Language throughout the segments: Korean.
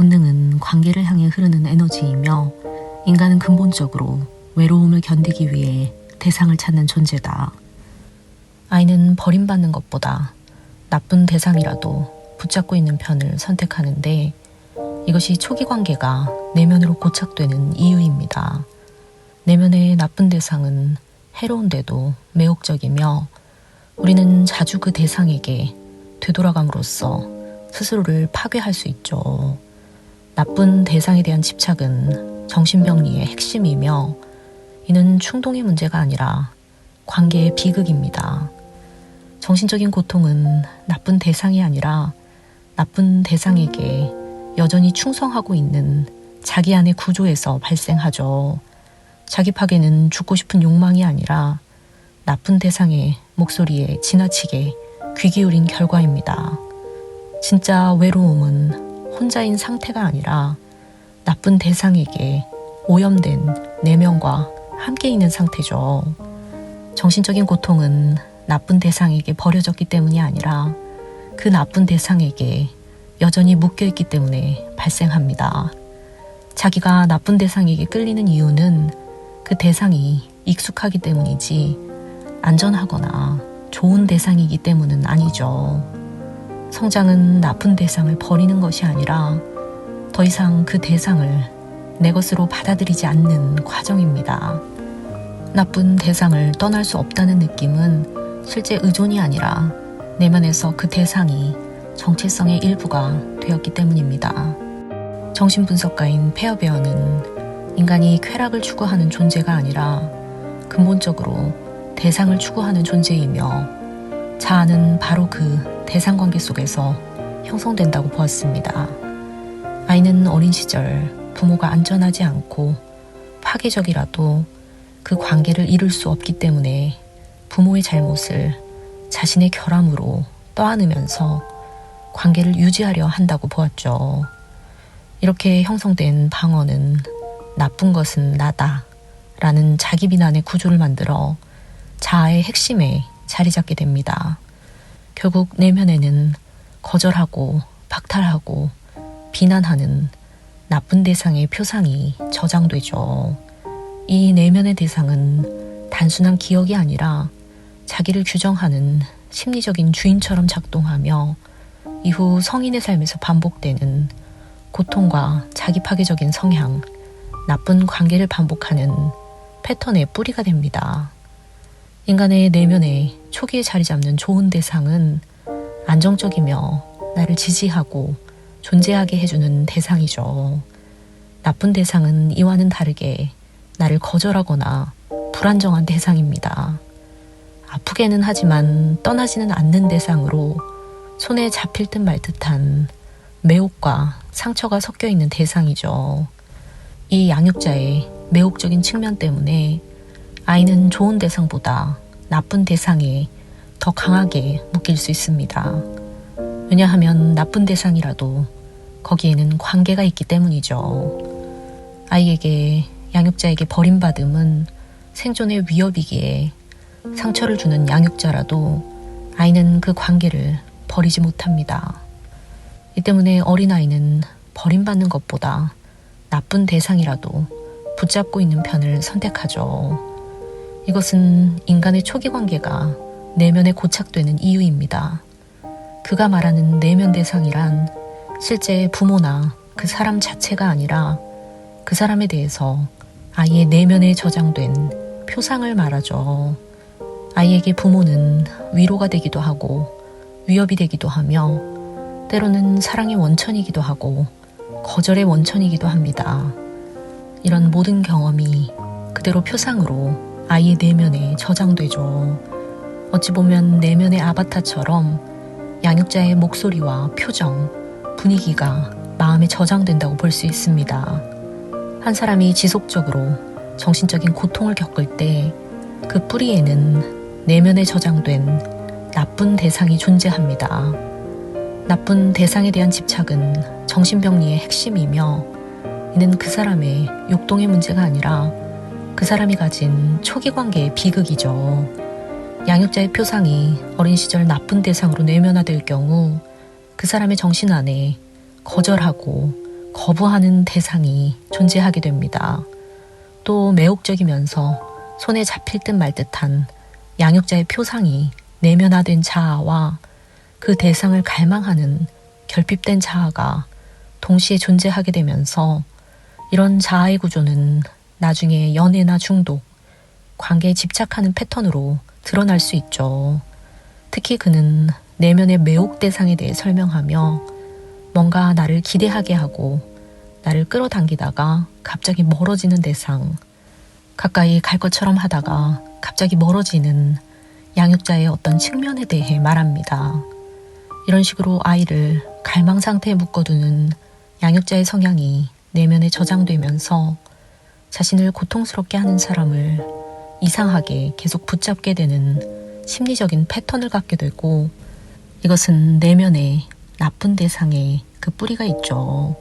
본능은 관계를 향해 흐르는 에너지이며 인간은 근본적으로 외로움을 견디기 위해 대상을 찾는 존재다. 아이는 버림받는 것보다 나쁜 대상이라도 붙잡고 있는 편을 선택하는데 이것이 초기 관계가 내면으로 고착되는 이유입니다. 내면의 나쁜 대상은 해로운데도 매혹적이며 우리는 자주 그 대상에게 되돌아감으로써 스스로를 파괴할 수 있죠. 나쁜 대상에 대한 집착은 정신병리의 핵심이며 이는 충동의 문제가 아니라 관계의 비극입니다. 정신적인 고통은 나쁜 대상이 아니라 나쁜 대상에게 여전히 충성하고 있는 자기 안의 구조에서 발생하죠. 자기 파괴는 죽고 싶은 욕망이 아니라 나쁜 대상의 목소리에 지나치게 귀 기울인 결과입니다. 진짜 외로움은 혼자인 상태가 아니라 나쁜 대상에게 오염된 내면과 함께 있는 상태죠. 정신적인 고통은 나쁜 대상에게 버려졌기 때문이 아니라 그 나쁜 대상에게 여전히 묶여있기 때문에 발생합니다. 자기가 나쁜 대상에게 끌리는 이유는 그 대상이 익숙하기 때문이지 안전하거나 좋은 대상이기 때문은 아니죠. 성장은 나쁜 대상을 버리는 것이 아니라 더 이상 그 대상을 내 것으로 받아들이지 않는 과정입니다. 나쁜 대상을 떠날 수 없다는 느낌은 실제 의존이 아니라 내면에서 그 대상이 정체성의 일부가 되었기 때문입니다. 정신분석가인 페어베어는 인간이 쾌락을 추구하는 존재가 아니라 근본적으로 대상을 추구하는 존재이며 자아는 바로 그 대상관계 속에서 형성된다고 보았습니다. 아이는 어린 시절 부모가 안전하지 않고 파괴적이라도 그 관계를 이룰 수 없기 때문에 부모의 잘못을 자신의 결함으로 떠안으면서 관계를 유지하려 한다고 보았죠. 이렇게 형성된 방어는 나쁜 것은 나다 라는 자기 비난의 구조를 만들어 자아의 핵심에 자리 잡게 됩니다. 결국 내면에는 거절하고 박탈하고 비난하는 나쁜 대상의 표상이 저장되죠. 이 내면의 대상은 단순한 기억이 아니라 자기를 규정하는 심리적인 주인처럼 작동하며 이후 성인의 삶에서 반복되는 고통과 자기 파괴적인 성향, 나쁜 관계를 반복하는 패턴의 뿌리가 됩니다. 인간의 내면에 초기에 자리 잡는 좋은 대상은 안정적이며 나를 지지하고 존재하게 해주는 대상이죠. 나쁜 대상은 이와는 다르게 나를 거절하거나 불안정한 대상입니다. 아프게는 하지만 떠나지는 않는 대상으로 손에 잡힐 듯 말 듯한 매혹과 상처가 섞여 있는 대상이죠. 이 양육자의 매혹적인 측면 때문에 아이는 좋은 대상보다 나쁜 대상에 더 강하게 묶일 수 있습니다. 왜냐하면 나쁜 대상이라도 거기에는 관계가 있기 때문이죠. 아이에게 양육자에게 버림받음은 생존의 위협이기에 상처를 주는 양육자라도 아이는 그 관계를 버리지 못합니다. 이 때문에 어린아이는 버림받는 것보다 나쁜 대상이라도 붙잡고 있는 편을 선택하죠. 이것은 인간의 초기 관계가 내면에 고착되는 이유입니다. 그가 말하는 내면 대상이란 실제 부모나 그 사람 자체가 아니라 그 사람에 대해서 아이의 내면에 저장된 표상을 말하죠. 아이에게 부모는 위로가 되기도 하고 위협이 되기도 하며 때로는 사랑의 원천이기도 하고 거절의 원천이기도 합니다. 이런 모든 경험이 그대로 표상으로 아이의 내면에 저장되죠. 어찌 보면 내면의 아바타처럼 양육자의 목소리와 표정, 분위기가 마음에 저장된다고 볼 수 있습니다. 한 사람이 지속적으로 정신적인 고통을 겪을 때 그 뿌리에는 내면에 저장된 나쁜 대상이 존재합니다. 나쁜 대상에 대한 집착은 정신병리의 핵심이며 이는 그 사람의 욕동의 문제가 아니라 그 사람이 가진 초기 관계의 비극이죠. 양육자의 표상이 어린 시절 나쁜 대상으로 내면화될 경우 그 사람의 정신 안에 거절하고 거부하는 대상이 존재하게 됩니다. 또 매혹적이면서 손에 잡힐 듯 말 듯한 양육자의 표상이 내면화된 자아와 그 대상을 갈망하는 결핍된 자아가 동시에 존재하게 되면서 이런 자아의 구조는 나중에 연애나 중독, 관계에 집착하는 패턴으로 드러날 수 있죠. 특히 그는 내면의 매혹 대상에 대해 설명하며 뭔가 나를 기대하게 하고 나를 끌어당기다가 갑자기 멀어지는 대상, 가까이 갈 것처럼 하다가 갑자기 멀어지는 양육자의 어떤 측면에 대해 말합니다. 이런 식으로 아이를 갈망 상태에 묶어두는 양육자의 성향이 내면에 저장되면서 자신을 고통스럽게 하는 사람을 이상하게 계속 붙잡게 되는 심리적인 패턴을 갖게 되고, 이것은 내면에 나쁜 대상의 그 뿌리가 있죠.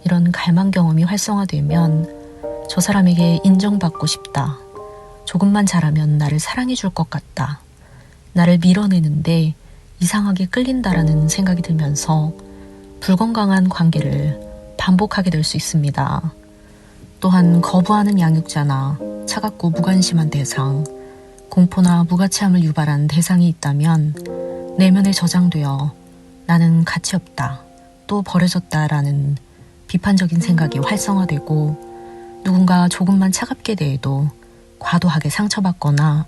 이런 갈망 경험이 활성화되면 저 사람에게 인정받고 싶다. 조금만 잘하면 나를 사랑해 줄 것 같다. 나를 밀어내는데 이상하게 끌린다라는 생각이 들면서 불건강한 관계를 반복하게 될 수 있습니다. 또한 거부하는 양육자나 차갑고 무관심한 대상, 공포나 무가치함을 유발한 대상이 있다면 내면에 저장되어 나는 가치 없다, 또 버려졌다라는 비판적인 생각이 활성화되고, 누군가 조금만 차갑게 대해도 과도하게 상처받거나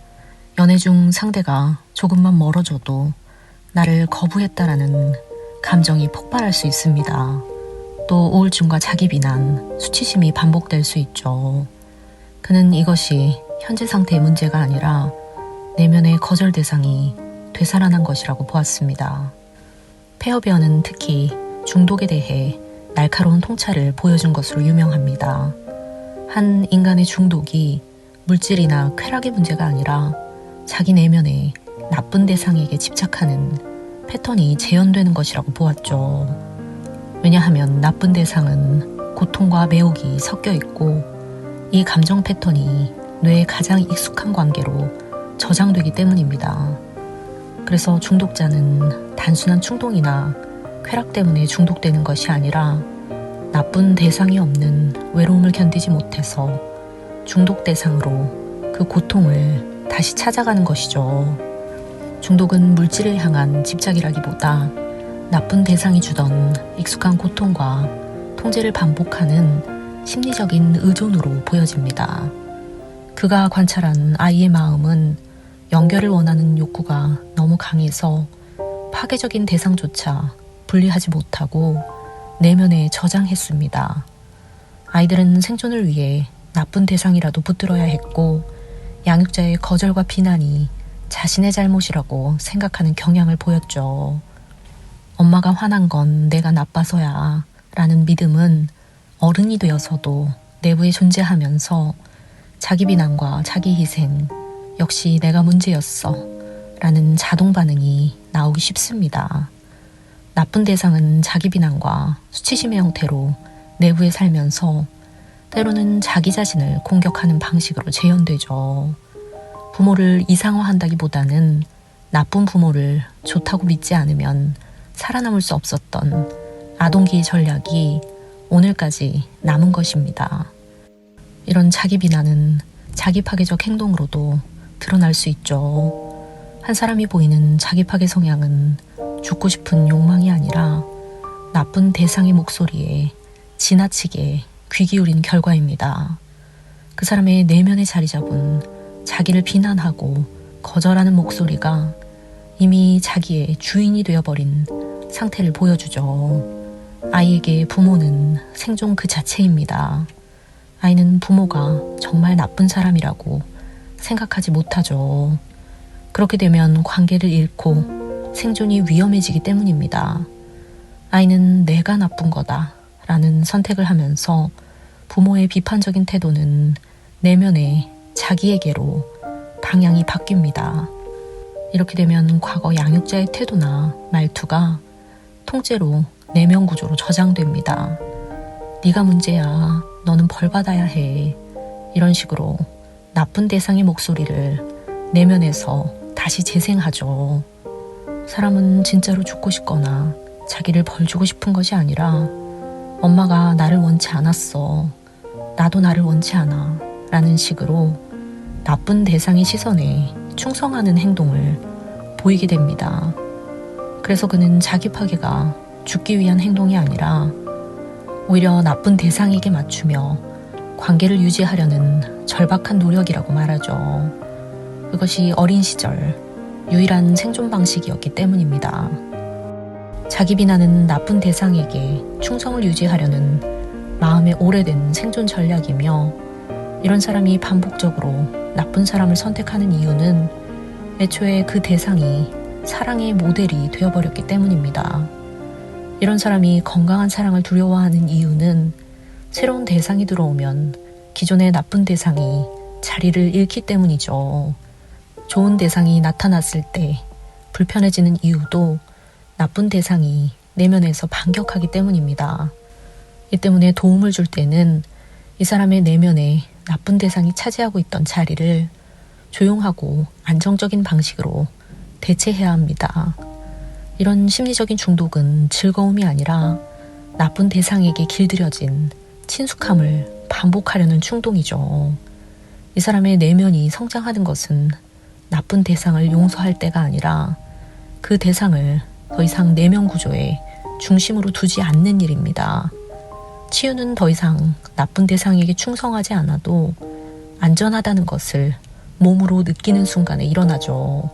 연애 중 상대가 조금만 멀어져도 나를 거부했다라는 감정이 폭발할 수 있습니다. 또 우울증과 자기 비난, 수치심이 반복될 수 있죠. 그는 이것이 현재 상태의 문제가 아니라 내면의 거절 대상이 되살아난 것이라고 보았습니다. 페어베어는 특히 중독에 대해 날카로운 통찰을 보여준 것으로 유명합니다. 한 인간의 중독이 물질이나 쾌락의 문제가 아니라 자기 내면에 나쁜 대상에게 집착하는 패턴이 재현되는 것이라고 보았죠. 왜냐하면 나쁜 대상은 고통과 매혹이 섞여 있고 이 감정 패턴이 뇌에 가장 익숙한 관계로 저장되기 때문입니다. 그래서 중독자는 단순한 충동이나 쾌락 때문에 중독되는 것이 아니라 나쁜 대상이 없는 외로움을 견디지 못해서 중독 대상으로 그 고통을 다시 찾아가는 것이죠. 중독은 물질을 향한 집착이라기보다 나쁜 대상이 주던 익숙한 고통과 통제를 반복하는 심리적인 의존으로 보여집니다. 그가 관찰한 아이의 마음은 연결을 원하는 욕구가 너무 강해서 파괴적인 대상조차 분리하지 못하고 내면에 저장했습니다. 아이들은 생존을 위해 나쁜 대상이라도 붙들어야 했고 양육자의 거절과 비난이 자신의 잘못이라고 생각하는 경향을 보였죠. 엄마가 화난 건 내가 나빠서야 라는 믿음은 어른이 되어서도 내부에 존재하면서 자기 비난과 자기 희생, 역시 내가 문제였어 라는 자동 반응이 나오기 쉽습니다. 나쁜 대상은 자기 비난과 수치심의 형태로 내부에 살면서 때로는 자기 자신을 공격하는 방식으로 재현되죠. 부모를 이상화한다기보다는 나쁜 부모를 좋다고 믿지 않으면 살아남을 수 없었던 아동기의 전략이 오늘까지 남은 것입니다. 이런 자기 비난은 자기 파괴적 행동으로도 드러날 수 있죠. 한 사람이 보이는 자기 파괴 성향은 죽고 싶은 욕망이 아니라 나쁜 대상의 목소리에 지나치게 귀 기울인 결과입니다. 그 사람의 내면에 자리 잡은 자기를 비난하고 거절하는 목소리가 이미 자기의 주인이 되어버린 상태를 보여주죠. 아이에게 부모는 생존 그 자체입니다. 아이는 부모가 정말 나쁜 사람이라고 생각하지 못하죠. 그렇게 되면 관계를 잃고 생존이 위험해지기 때문입니다. 아이는 내가 나쁜 거다 라는 선택을 하면서 부모의 비판적인 태도는 내면에 자기에게로 방향이 바뀝니다. 이렇게 되면 과거 양육자의 태도나 말투가 통째로 내면 구조로 저장됩니다. 네가 문제야. 너는 벌 받아야 해. 이런 식으로 나쁜 대상의 목소리를 내면에서 다시 재생하죠. 사람은 진짜로 죽고 싶거나 자기를 벌 주고 싶은 것이 아니라 엄마가 나를 원치 않았어. 나도 나를 원치 않아. 라는 식으로 나쁜 대상의 시선에 충성하는 행동을 보이게 됩니다. 그래서 그는 자기 파괴가 죽기 위한 행동이 아니라 오히려 나쁜 대상에게 맞추며 관계를 유지하려는 절박한 노력이라고 말하죠. 그것이 어린 시절 유일한 생존 방식이었기 때문입니다. 자기 비난은 나쁜 대상에게 충성을 유지하려는 마음의 오래된 생존 전략이며, 이런 사람이 반복적으로 나쁜 사람을 선택하는 이유는 애초에 그 대상이 사랑의 모델이 되어버렸기 때문입니다. 이런 사람이 건강한 사랑을 두려워하는 이유는 새로운 대상이 들어오면 기존의 나쁜 대상이 자리를 잃기 때문이죠. 좋은 대상이 나타났을 때 불편해지는 이유도 나쁜 대상이 내면에서 반격하기 때문입니다. 이 때문에 도움을 줄 때는 이 사람의 내면에 나쁜 대상이 차지하고 있던 자리를 조용하고 안정적인 방식으로 대체해야 합니다. 이런 심리적인 중독은 즐거움이 아니라 나쁜 대상에게 길들여진 친숙함을 반복하려는 충동이죠. 이 사람의 내면이 성장하는 것은 나쁜 대상을 용서할 때가 아니라 그 대상을 더 이상 내면 구조의 중심으로 두지 않는 일입니다. 치유는 더 이상 나쁜 대상에게 충성하지 않아도 안전하다는 것을 몸으로 느끼는 순간에 일어나죠.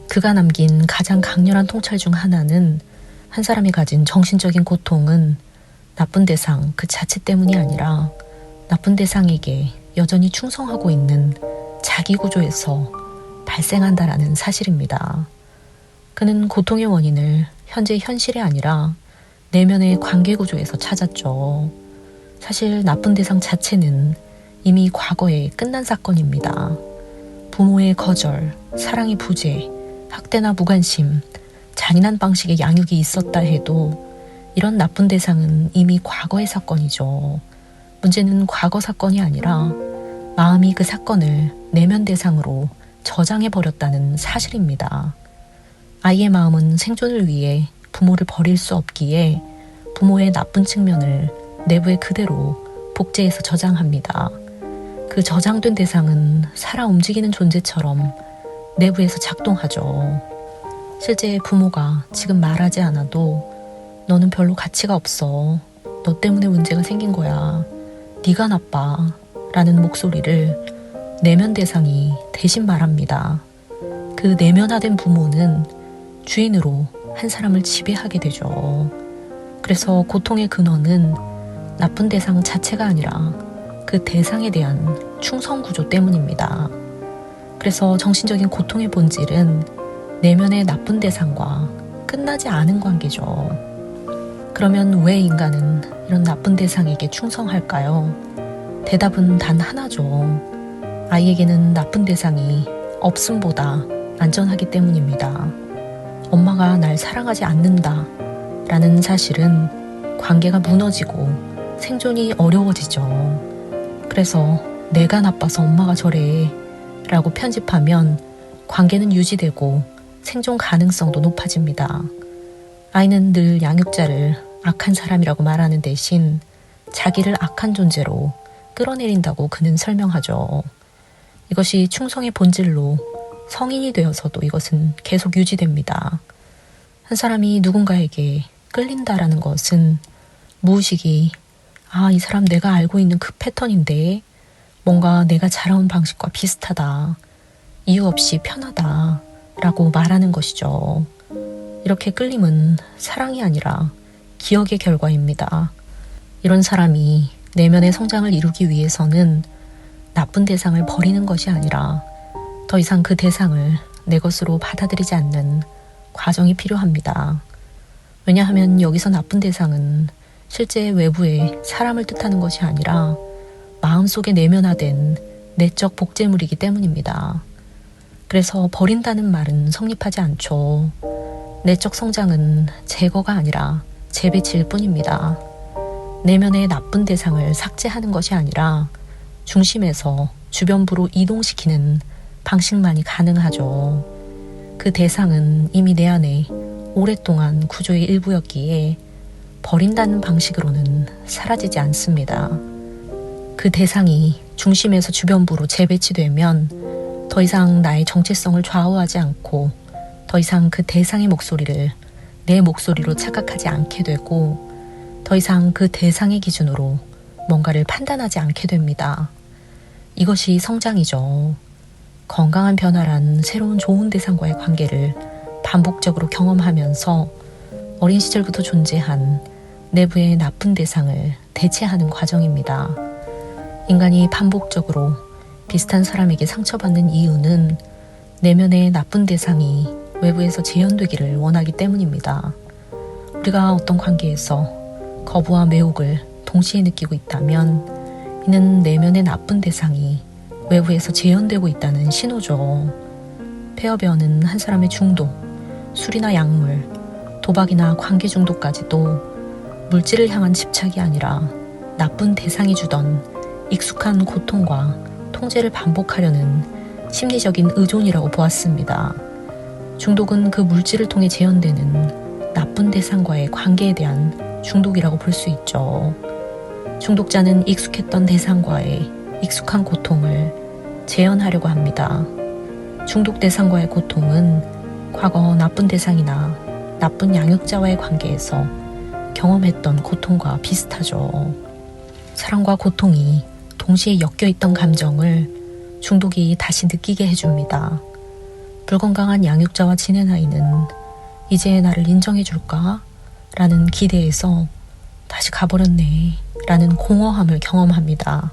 그가 남긴 가장 강렬한 통찰 중 하나는 한 사람이 가진 정신적인 고통은 나쁜 대상 그 자체 때문이 아니라 나쁜 대상에게 여전히 충성하고 있는 자기 구조에서 발생한다라는 사실입니다. 그는 고통의 원인을 현재 현실이 아니라 내면의 관계 구조에서 찾았죠. 사실 나쁜 대상 자체는 이미 과거에 끝난 사건입니다. 부모의 거절, 사랑의 부재, 학대나 무관심, 잔인한 방식의 양육이 있었다 해도 이런 나쁜 대상은 이미 과거의 사건이죠. 문제는 과거 사건이 아니라 마음이 그 사건을 내면 대상으로 저장해버렸다는 사실입니다. 아이의 마음은 생존을 위해 부모를 버릴 수 없기에 부모의 나쁜 측면을 내부에 그대로 복제해서 저장합니다. 그 저장된 대상은 살아 움직이는 존재처럼 내부에서 작동하죠. 실제 부모가 지금 말하지 않아도 너는 별로 가치가 없어. 너 때문에 문제가 생긴 거야. 네가 나빠. 라는 목소리를 내면 대상이 대신 말합니다. 그 내면화된 부모는 주인으로 한 사람을 지배하게 되죠. 그래서 고통의 근원은 나쁜 대상 자체가 아니라 그 대상에 대한 충성 구조 때문입니다. 그래서 정신적인 고통의 본질은 내면의 나쁜 대상과 끝나지 않은 관계죠. 그러면 왜 인간은 이런 나쁜 대상에게 충성할까요? 대답은 단 하나죠. 아이에게는 나쁜 대상이 없음보다 안전하기 때문입니다. 엄마가 날 사랑하지 않는다 라는 사실은 관계가 무너지고 생존이 어려워지죠. 그래서 내가 나빠서 엄마가 저래 라고 편집하면 관계는 유지되고 생존 가능성도 높아집니다. 아이는 늘 양육자를 악한 사람이라고 말하는 대신 자기를 악한 존재로 끌어내린다고 그는 설명하죠. 이것이 충성의 본질로 성인이 되어서도 이것은 계속 유지됩니다. 한 사람이 누군가에게 끌린다라는 것은 무의식이 이 사람 내가 알고 있는 그 패턴인데 뭔가 내가 자라온 방식과 비슷하다. 이유 없이 편하다. 라고 말하는 것이죠. 이렇게 끌림은 사랑이 아니라 기억의 결과입니다. 이런 사람이 내면의 성장을 이루기 위해서는 나쁜 대상을 버리는 것이 아니라 더 이상 그 대상을 내 것으로 받아들이지 않는 과정이 필요합니다. 왜냐하면 여기서 나쁜 대상은 실제 외부의 사람을 뜻하는 것이 아니라 마음속에 내면화된 내적 복제물이기 때문입니다. 그래서 버린다는 말은 성립하지 않죠. 내적 성장은 제거가 아니라 재배치일 뿐입니다. 내면의 나쁜 대상을 삭제하는 것이 아니라 중심에서 주변부로 이동시키는 방식만이 가능하죠. 그 대상은 이미 내 안에 오랫동안 구조의 일부였기에 버린다는 방식으로는 사라지지 않습니다. 그 대상이 중심에서 주변부로 재배치되면 더 이상 나의 정체성을 좌우하지 않고 더 이상 그 대상의 목소리를 내 목소리로 착각하지 않게 되고 더 이상 그 대상의 기준으로 뭔가를 판단하지 않게 됩니다. 이것이 성장이죠. 건강한 변화란 새로운 좋은 대상과의 관계를 반복적으로 경험하면서 어린 시절부터 존재한 내부의 나쁜 대상을 대체하는 과정입니다. 인간이 반복적으로 비슷한 사람에게 상처받는 이유는 내면의 나쁜 대상이 외부에서 재현되기를 원하기 때문입니다. 우리가 어떤 관계에서 거부와 매혹을 동시에 느끼고 있다면 이는 내면의 나쁜 대상이 외부에서 재현되고 있다는 신호죠. 폐업에어는 한 사람의 중독, 술이나 약물, 도박이나 관계 중독까지도 물질을 향한 집착이 아니라 나쁜 대상이 주던 익숙한 고통과 통제를 반복하려는 심리적인 의존이라고 보았습니다. 중독은 그 물질을 통해 재현되는 나쁜 대상과의 관계에 대한 중독이라고 볼 수 있죠. 중독자는 익숙했던 대상과의 익숙한 고통을 재현하려고 합니다. 중독 대상과의 고통은 과거 나쁜 대상이나 나쁜 양육자와의 관계에서 경험했던 고통과 비슷하죠. 사랑과 고통이 동시에 엮여있던 감정을 중독이 다시 느끼게 해줍니다. 불건강한 양육자와 지낸 아이는 이제 나를 인정해줄까? 라는 기대에서 다시 가버렸네 라는 공허함을 경험합니다.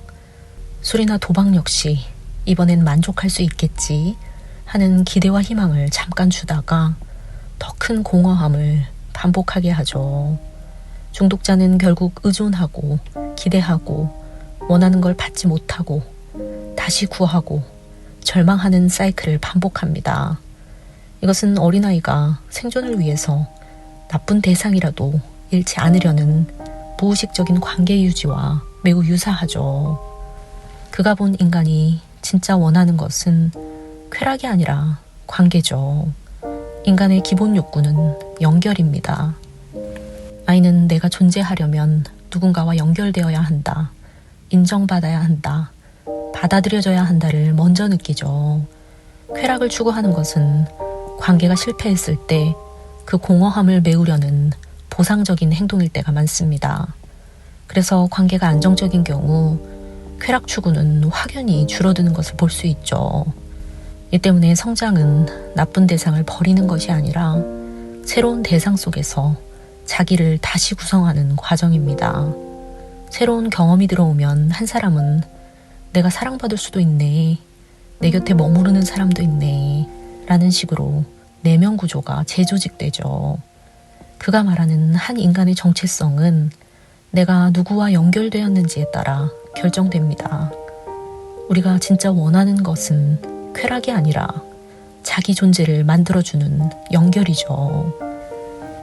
술이나 도박 역시 이번엔 만족할 수 있겠지 하는 기대와 희망을 잠깐 주다가 더 큰 공허함을 반복하게 하죠. 중독자는 결국 의존하고 기대하고 원하는 걸 받지 못하고 다시 구하고 절망하는 사이클을 반복합니다. 이것은 어린아이가 생존을 위해서 나쁜 대상이라도 잃지 않으려는 무의식적인 관계 유지와 매우 유사하죠. 그가 본 인간이 진짜 원하는 것은 쾌락이 아니라 관계죠. 인간의 기본 욕구는 연결입니다. 아이는 내가 존재하려면 누군가와 연결되어야 한다. 인정받아야 한다. 받아들여져야 한다를 먼저 느끼죠. 쾌락을 추구하는 것은 관계가 실패했을 때 그 공허함을 메우려는 보상적인 행동일 때가 많습니다. 그래서 관계가 안정적인 경우 쾌락 추구는 확연히 줄어드는 것을 볼 수 있죠. 이 때문에 성장은 나쁜 대상을 버리는 것이 아니라 새로운 대상 속에서 자기를 다시 구성하는 과정입니다. 새로운 경험이 들어오면 한 사람은 내가 사랑받을 수도 있네, 내 곁에 머무르는 사람도 있네 라는 식으로 내면 구조가 재조직되죠. 그가 말하는 한 인간의 정체성은 내가 누구와 연결되었는지에 따라 결정됩니다. 우리가 진짜 원하는 것은 쾌락이 아니라 자기 존재를 만들어주는 연결이죠.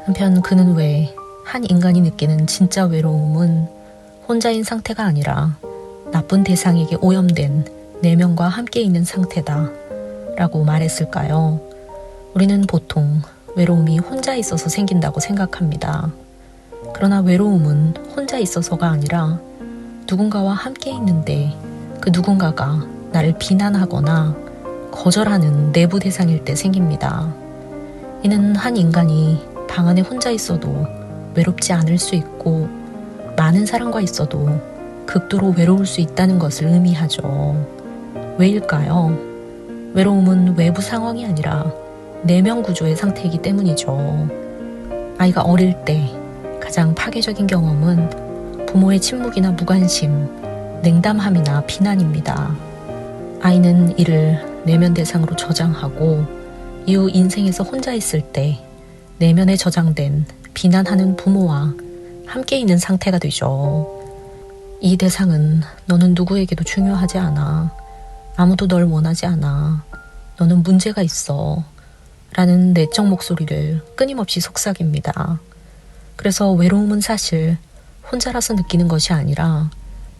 한편 그는 왜 한 인간이 느끼는 진짜 외로움은 혼자인 상태가 아니라 나쁜 대상에게 오염된 내면과 함께 있는 상태다 라고 말했을까요? 우리는 보통 외로움이 혼자 있어서 생긴다고 생각합니다. 그러나 외로움은 혼자 있어서가 아니라 누군가와 함께 있는데 그 누군가가 나를 비난하거나 거절하는 내부 대상일 때 생깁니다. 이는 한 인간이 방 안에 혼자 있어도 외롭지 않을 수 있고 많은 사람과 있어도 극도로 외로울 수 있다는 것을 의미하죠. 왜일까요? 외로움은 외부 상황이 아니라 내면 구조의 상태이기 때문이죠. 아이가 어릴 때 가장 파괴적인 경험은 부모의 침묵이나 무관심, 냉담함이나 비난입니다. 아이는 이를 내면 대상으로 저장하고 이후 인생에서 혼자 있을 때 내면에 저장된 비난하는 부모와 함께 있는 상태가 되죠. 이 대상은 너는 누구에게도 중요하지 않아. 아무도 널 원하지 않아. 너는 문제가 있어. 라는 내적 목소리를 끊임없이 속삭입니다. 그래서 외로움은 사실 혼자라서 느끼는 것이 아니라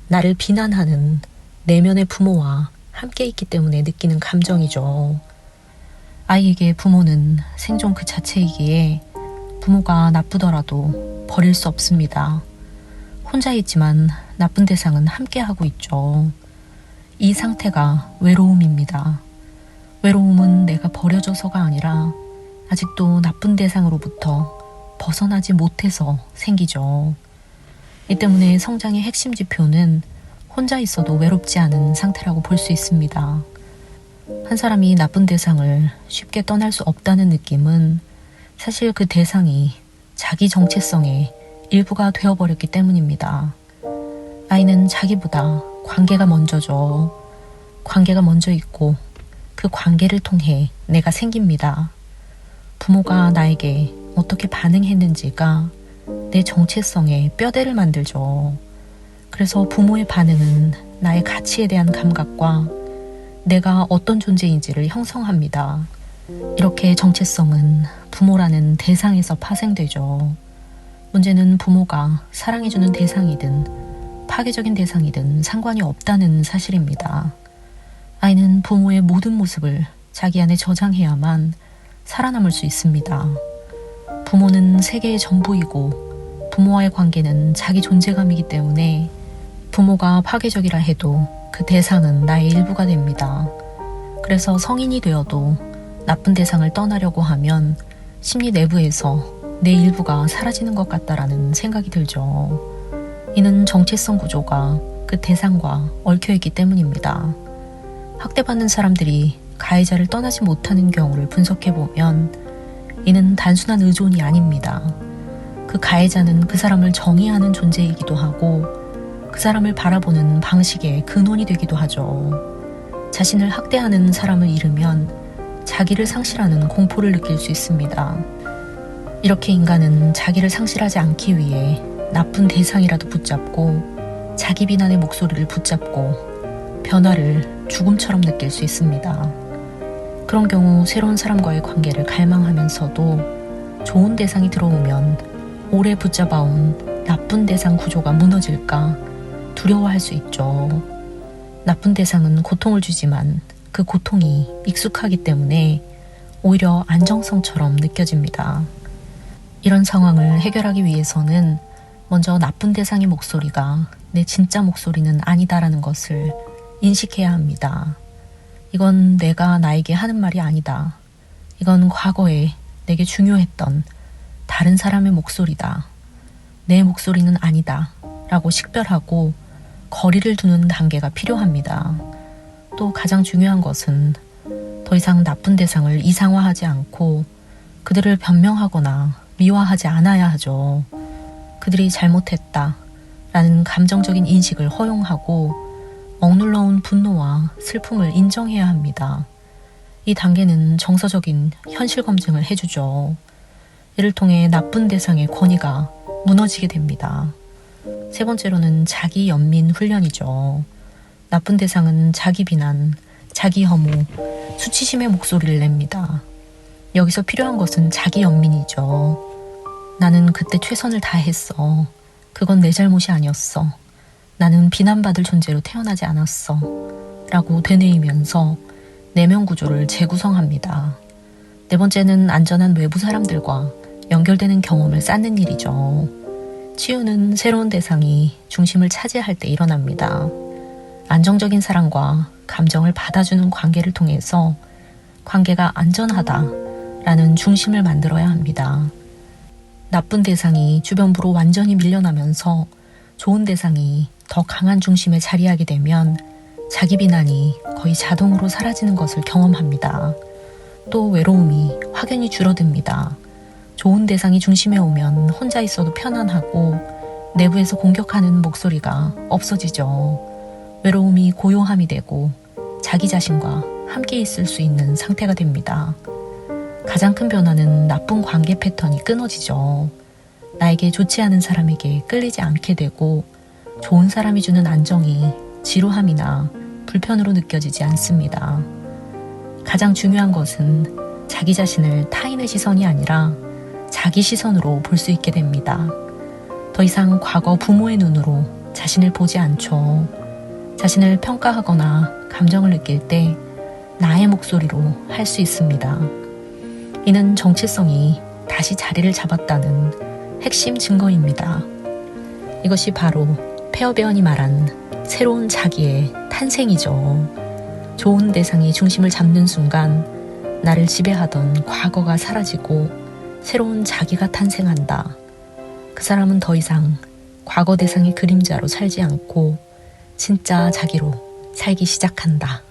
나를 비난하는 내면의 부모와 함께 있기 때문에 느끼는 감정이죠. 아이에게 부모는 생존 그 자체이기에 부모가 나쁘더라도 버릴 수 없습니다. 혼자 있지만 나쁜 대상은 함께하고 있죠. 이 상태가 외로움입니다. 외로움은 내가 버려져서가 아니라 아직도 나쁜 대상으로부터 벗어나지 못해서 생기죠. 이 때문에 성장의 핵심 지표는 혼자 있어도 외롭지 않은 상태라고 볼 수 있습니다. 한 사람이 나쁜 대상을 쉽게 떠날 수 없다는 느낌은 사실 그 대상이 자기 정체성의 일부가 되어버렸기 때문입니다. 아이는 자기보다 관계가 먼저죠. 관계가 먼저 있고 그 관계를 통해 내가 생깁니다. 부모가 나에게 어떻게 반응했는지가 내 정체성의 뼈대를 만들죠. 그래서 부모의 반응은 나의 가치에 대한 감각과 내가 어떤 존재인지를 형성합니다. 이렇게 정체성은 부모라는 대상에서 파생되죠. 문제는 부모가 사랑해주는 대상이든 파괴적인 대상이든 상관이 없다는 사실입니다. 아이는 부모의 모든 모습을 자기 안에 저장해야만 살아남을 수 있습니다. 부모는 세계의 전부이고 부모와의 관계는 자기 존재감이기 때문에 부모가 파괴적이라 해도 그 대상은 나의 일부가 됩니다. 그래서 성인이 되어도 나쁜 대상을 떠나려고 하면 심리 내부에서 내 일부가 사라지는 것 같다라는 생각이 들죠. 이는 정체성 구조가 그 대상과 얽혀있기 때문입니다. 학대받는 사람들이 가해자를 떠나지 못하는 경우를 분석해보면 이는 단순한 의존이 아닙니다. 그 가해자는 그 사람을 정의하는 존재이기도 하고 그 사람을 바라보는 방식의 근원이 되기도 하죠. 자신을 학대하는 사람을 잃으면 자기를 상실하는 공포를 느낄 수 있습니다. 이렇게 인간은 자기를 상실하지 않기 위해 나쁜 대상이라도 붙잡고 자기 비난의 목소리를 붙잡고 변화를 죽음처럼 느낄 수 있습니다. 그런 경우 새로운 사람과의 관계를 갈망하면서도 좋은 대상이 들어오면 오래 붙잡아온 나쁜 대상 구조가 무너질까 두려워할 수 있죠. 나쁜 대상은 고통을 주지만 그 고통이 익숙하기 때문에 오히려 안정성처럼 느껴집니다. 이런 상황을 해결하기 위해서는 먼저 나쁜 대상의 목소리가 내 진짜 목소리는 아니다라는 것을 인식해야 합니다. 이건 내가 나에게 하는 말이 아니다. 이건 과거에 내게 중요했던 다른 사람의 목소리다. 내 목소리는 아니다. 라고 식별하고 거리를 두는 단계가 필요합니다. 또 가장 중요한 것은 더 이상 나쁜 대상을 이상화하지 않고 그들을 변명하거나 미화하지 않아야 하죠. 그들이 잘못했다 라는 감정적인 인식을 허용하고 억눌러온 분노와 슬픔을 인정해야 합니다. 이 단계는 정서적인 현실 검증을 해주죠. 이를 통해 나쁜 대상의 권위가 무너지게 됩니다. 세 번째로는 자기 연민 훈련이죠. 나쁜 대상은 자기 비난, 자기 혐오, 수치심의 목소리를 냅니다. 여기서 필요한 것은 자기 연민이죠. 나는 그때 최선을 다했어. 그건 내 잘못이 아니었어. 나는 비난받을 존재로 태어나지 않았어. 라고 되뇌이면서 내면 구조를 재구성합니다. 네 번째는 안전한 외부 사람들과 연결되는 경험을 쌓는 일이죠. 치유는 새로운 대상이 중심을 차지할 때 일어납니다. 안정적인 사랑과 감정을 받아주는 관계를 통해서 관계가 안전하다라는 중심을 만들어야 합니다. 나쁜 대상이 주변부로 완전히 밀려나면서 좋은 대상이 더 강한 중심에 자리하게 되면 자기 비난이 거의 자동으로 사라지는 것을 경험합니다. 또 외로움이 확연히 줄어듭니다. 좋은 대상이 중심에 오면 혼자 있어도 편안하고 내부에서 공격하는 목소리가 없어지죠. 외로움이 고요함이 되고 자기 자신과 함께 있을 수 있는 상태가 됩니다. 가장 큰 변화는 나쁜 관계 패턴이 끊어지죠. 나에게 좋지 않은 사람에게 끌리지 않게 되고 좋은 사람이 주는 안정이 지루함이나 불편으로 느껴지지 않습니다. 가장 중요한 것은 자기 자신을 타인의 시선이 아니라 자기 시선으로 볼 수 있게 됩니다. 더 이상 과거 부모의 눈으로 자신을 보지 않죠. 자신을 평가하거나 감정을 느낄 때 나의 목소리로 할 수 있습니다. 이는 정체성이 다시 자리를 잡았다는 핵심 증거입니다. 이것이 바로 페어베언이 말한 새로운 자기의 탄생이죠. 좋은 대상이 중심을 잡는 순간 나를 지배하던 과거가 사라지고 새로운 자기가 탄생한다. 그 사람은 더 이상 과거 대상의 그림자로 살지 않고 진짜 자기로 살기 시작한다.